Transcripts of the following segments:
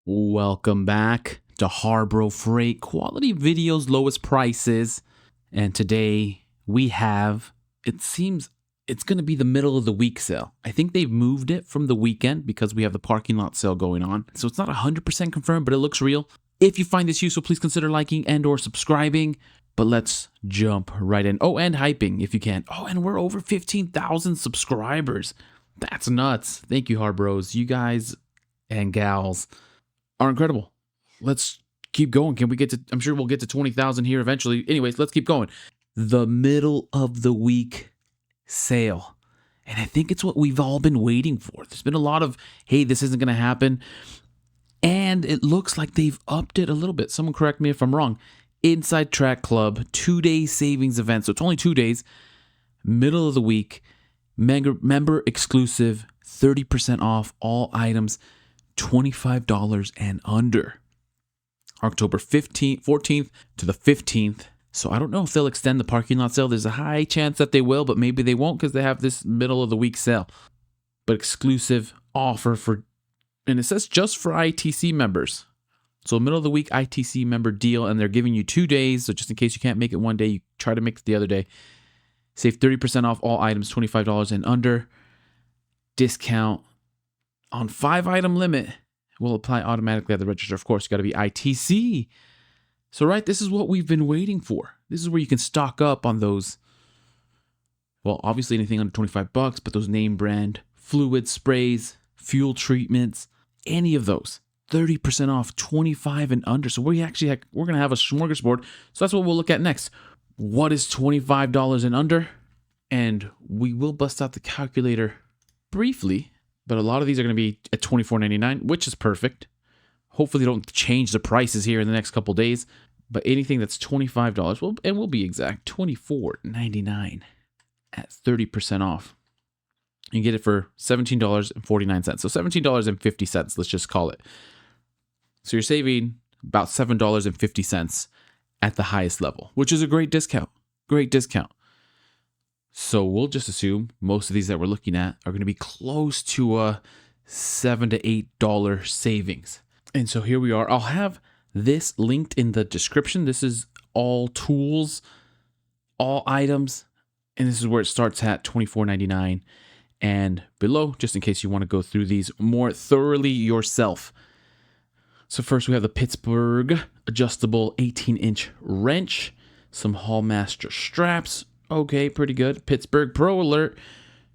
Welcome back to HARBRO Freight, quality videos, lowest prices. And today we have, it seems it's going to be the middle of the week sale. I think they've moved it from the weekend because we have the parking lot sale going on. So it's not 100% confirmed, but it looks real. If you find this useful, please consider liking and or subscribing. But let's jump right in. Oh, and hyping if you can. Oh, and we're over 15,000 subscribers. That's nuts. Thank you, HARBROs. You guys and gals are incredible. Let's keep going. Can we get to, I'm sure we'll get to 20,000 here eventually. Anyways, let's keep going. The middle of the week sale. And I think it's what we've all been waiting for. There's been a lot of, hey, this isn't going to happen. And it looks like they've upped it a little bit. Someone correct me if I'm wrong. Inside Track Club, 2-day savings event. So it's only 2 days. Middle of the week. Member exclusive, 30% off all items. $25 and under. October 14th to the 15th. So I don't know if they'll extend the parking lot sale. There's a high chance that they will, but maybe they won't because they have this middle of the week sale. But exclusive offer for, and it says just for ITC members. So middle of the week ITC member deal, and they're giving you 2 days. So just in case you can't make it one day, you try to make it the other day. Save 30% off all items, $25 and under. Discount on 5-item limit will apply automatically at the register. Of course, you got to be ITC. So, right, this is what we've been waiting for. This is where you can stock up on those. Well, obviously anything under $25, but those name brand fluid sprays, fuel treatments, any of those. 30% off, 25 and under. So we're going to have a smorgasbord. So that's what we'll look at next. What is $25 and under? And we will bust out the calculator briefly. But a lot of these are going to be at $24.99, which is perfect. Hopefully they don't change the prices here in the next couple days. But anything that's $25, well, and we'll be exact, $24.99 at 30% off. You get it for $17.49. So $17.50, let's just call it. So you're saving about $7.50 at the highest level, which is a great discount. Great discount. So we'll just assume most of these that we're looking at are going to be close to a $7 to $8 savings. And so here we are. I'll have this linked in the description. This is all tools, all items, and this is where it starts at $24.99 and below, just in case you want to go through these more thoroughly yourself. So first we have the Pittsburgh adjustable 18-inch wrench, some Hallmaster straps. Okay, pretty good. Pittsburgh Pro Alert,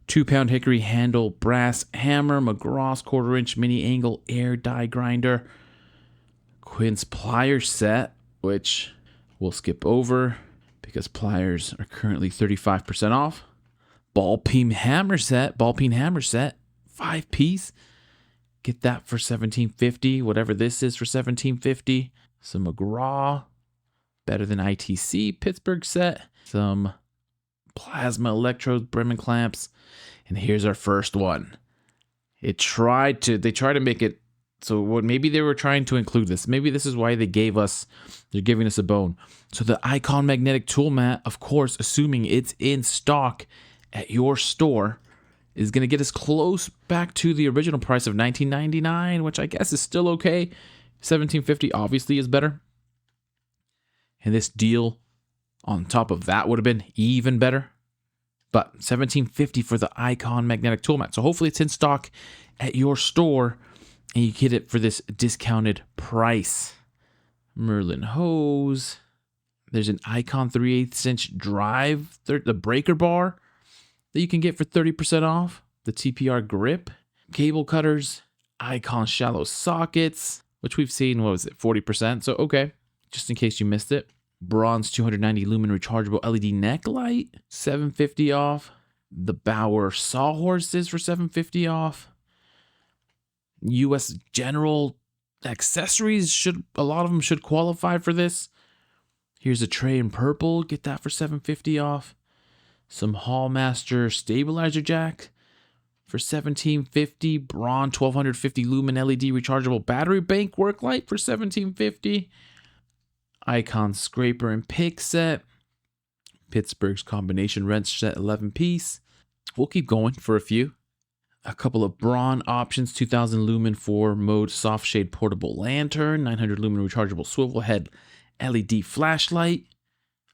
2-pound hickory handle brass hammer, McGraw's 1/4-inch mini angle air die grinder, Quinn's pliers set, which we'll skip over because pliers are currently 35% off. Ball peen hammer set, 5-piece. Get that for $17.50, whatever this is for $17.50. Some McGraw, better than ITC Pittsburgh set. Some plasma electrodes, Bremen clamps, and here's our first one. They tried to make it so what maybe they were trying to include this. Maybe this is why they're giving us a bone. So the Icon magnetic tool mat, of course, assuming it's in stock at your store, is going to get us close back to the original price of $19.99, which I guess is still okay. $17.50 obviously is better. And this deal on top of that would have been even better. But $17.50 for the Icon magnetic tool mat. So hopefully it's in stock at your store and you get it for this discounted price. Merlin hose. There's an Icon 3/8-inch drive, the breaker bar that you can get for 30% off. The TPR grip. Cable cutters. Icon shallow sockets, which we've seen, 40%. So okay, just in case you missed it. Bronze 290 lumen rechargeable LED neck light, $7.50 off. The Bauer sawhorses for $7.50 off. US General accessories, a lot of them should qualify for this. Here's a tray in purple, get that for $7.50 off. Some Hallmaster stabilizer jack for $17.50. Braun 1250 lumen LED rechargeable battery bank work light for $17.50. Icon scraper and pick set. Pittsburgh's combination wrench set, 11-piece. We'll keep going for a few. A couple of Braun options, 2000 lumen 4 mode soft shade portable lantern, 900 lumen rechargeable swivel head LED flashlight,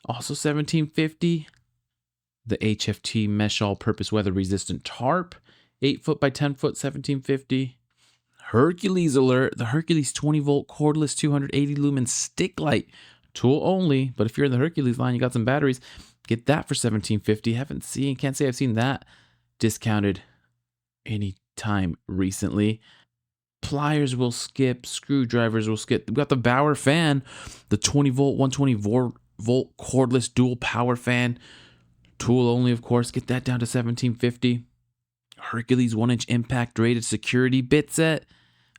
also 1750. The HFT mesh all-purpose weather resistant tarp, 8 foot by 10 foot, 1750. Hercules alert, the Hercules 20 volt cordless 280 lumen stick light, tool only, but if you're in the Hercules line, you got some batteries, get that for 1750. Can't say I've seen that discounted any time recently. Pliers will skip, screwdrivers will skip. We've got the Bauer fan, the 20 volt 120 volt cordless dual power fan, tool only, of course, get that down to 1750. Hercules 1-inch impact rated security bit set,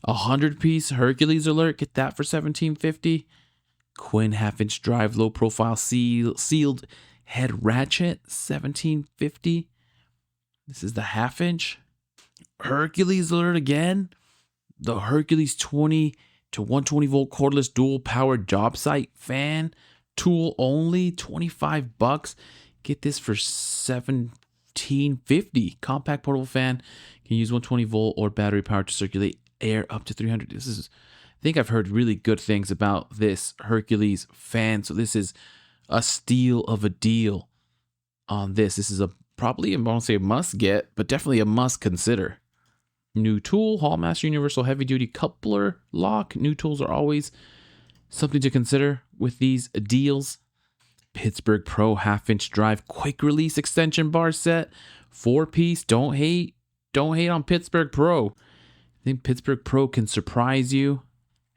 100 piece Hercules alert, get that for 1750. Quinn 1/2-inch drive low profile sealed head ratchet, 1750. This is the 1/2-inch. Hercules alert again. The Hercules 20 to 120 volt cordless dual power job site fan, tool only, $25. Get this for $17.50. Compact portable fan, can use 120 volt or battery power to circulate air up to 300. I think I've heard really good things about this Hercules fan, so this is a steal of a deal on this. This is probably, I won't say a must get, but definitely a must consider. New tool, Hallmaster Universal Heavy Duty Coupler Lock. New tools are always something to consider with these deals. Pittsburgh Pro 1/2-inch drive quick release extension bar set, 4-piece. Don't hate on Pittsburgh Pro. I think Pittsburgh Pro can surprise you,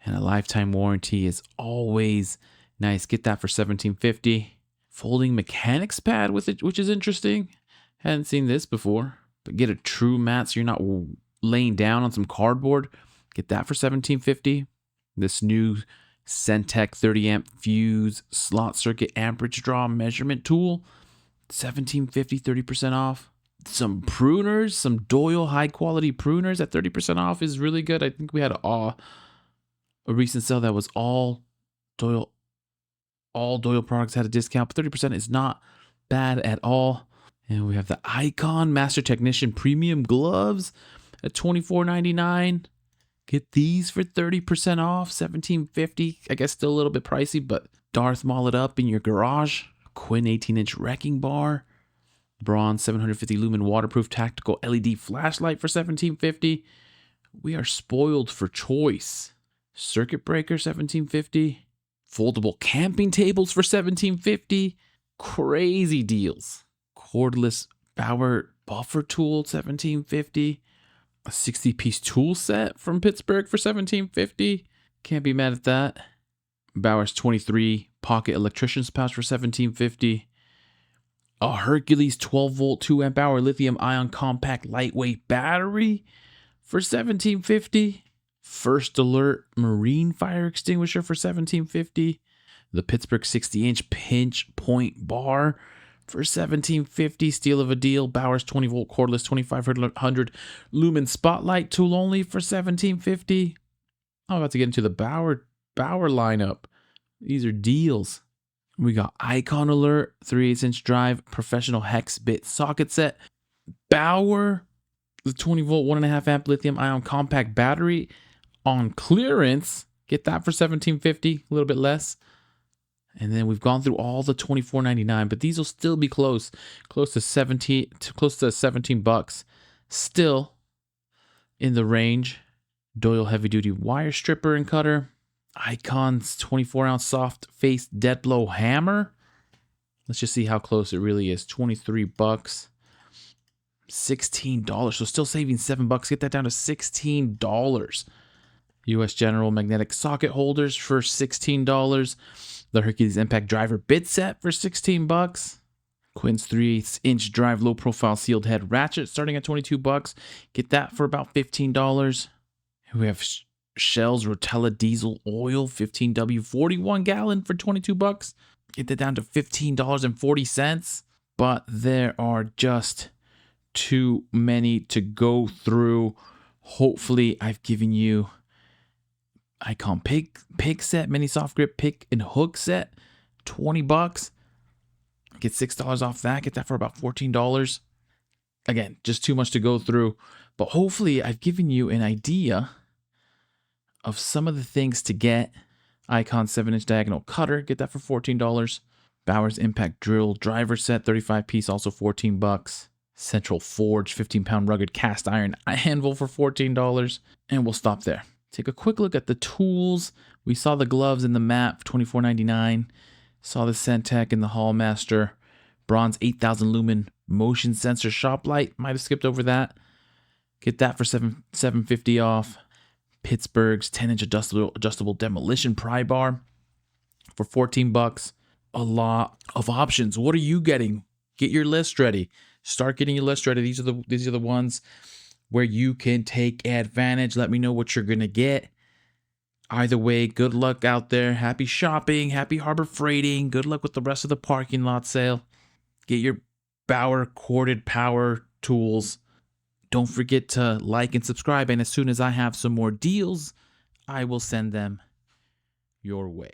and a lifetime warranty is always nice. Get that for $17.50. Folding mechanics pad with it, which is interesting. Hadn't seen this before, but get a true mat so you're not laying down on some cardboard. Get that for $17.50. This new Centec 30 amp fuse slot circuit amperage draw measurement tool, $17.50, 30% off. Some pruners, some Doyle high quality pruners at 30% off is really good. I think we had a recent sale that was all Doyle products had a discount, but 30% is not bad at all. And we have the Icon Master Technician Premium Gloves at $24.99. Get these for 30% off, $17.50. I guess still a little bit pricey, but Darth Maul it up in your garage. Quinn 18-inch wrecking bar. Braun 750 lumen waterproof tactical LED flashlight for $17.50. We are spoiled for choice. Circuit breaker, $17.50. Foldable camping tables for $17.50. Crazy deals. Cordless Bauer buffer tool, $17.50. A 60-piece tool set from Pittsburgh for $17.50. Can't be mad at that. Bauer's 23 pocket electrician's pouch for $17.50. A Hercules 12-volt 2-amp hour lithium-ion compact lightweight battery for $17.50. First Alert marine fire extinguisher for $17.50. The Pittsburgh 60-inch pinch point bar for $17.50. Steal of a deal. Bauer's 20-volt cordless 2500 lumen spotlight tool only for $17.50. I'm about to get into the Bauer lineup. These are deals. We got Icon Alert 3/8-inch drive professional hex bit socket set. Bauer, the 20-volt 1.5 amp lithium ion compact battery on clearance. Get that for $17.50, a little bit less. And then we've gone through all the $24.99, but these will still be close to $17. Still in the range. Doyle heavy duty wire stripper and cutter. Icon's 24-ounce soft face dead blow hammer. Let's just see how close it really is. $23. $16. So still saving $7. Get that down to $16. US General magnetic socket holders for $16. The Hercules Impact Driver bit set for $16. Quinn's 3/8-inch drive low profile sealed head ratchet starting at $22. Get that for about $15. We have Shell's Rotella diesel oil 15W 41 gallon for $22. Get that down to $15.40. But there are just too many to go through. Hopefully I've given you Icon pick set, mini soft grip pick and hook set, $20. Get $6 off that. Get that for about $14. Again, just too much to go through. But hopefully I've given you an idea of some of the things to get. Icon 7-inch diagonal cutter, get that for $14. Bowers Impact Drill driver set, 35 piece, also $14. Central Forge 15-pound rugged cast iron anvil for $14. And we'll stop there. Take a quick look at the tools. We saw the gloves in the map, $24.99. Saw the Centec and the Hallmaster. Bronze 8000 lumen motion sensor shop light. Might have skipped over that. Get that for $750 off. Pittsburgh's 10-inch adjustable demolition pry bar for $14. A lot of options. What are you getting? Get your list ready. Start getting your list ready. These are the ones where you can take advantage. Let me know what you're gonna get. Either way, good luck out there. Happy shopping. Happy Harbor freighting. Good luck with the rest of the parking lot sale. Get your Bauer corded power tools. Don't forget to like and subscribe. And as soon as I have some more deals, I will send them your way.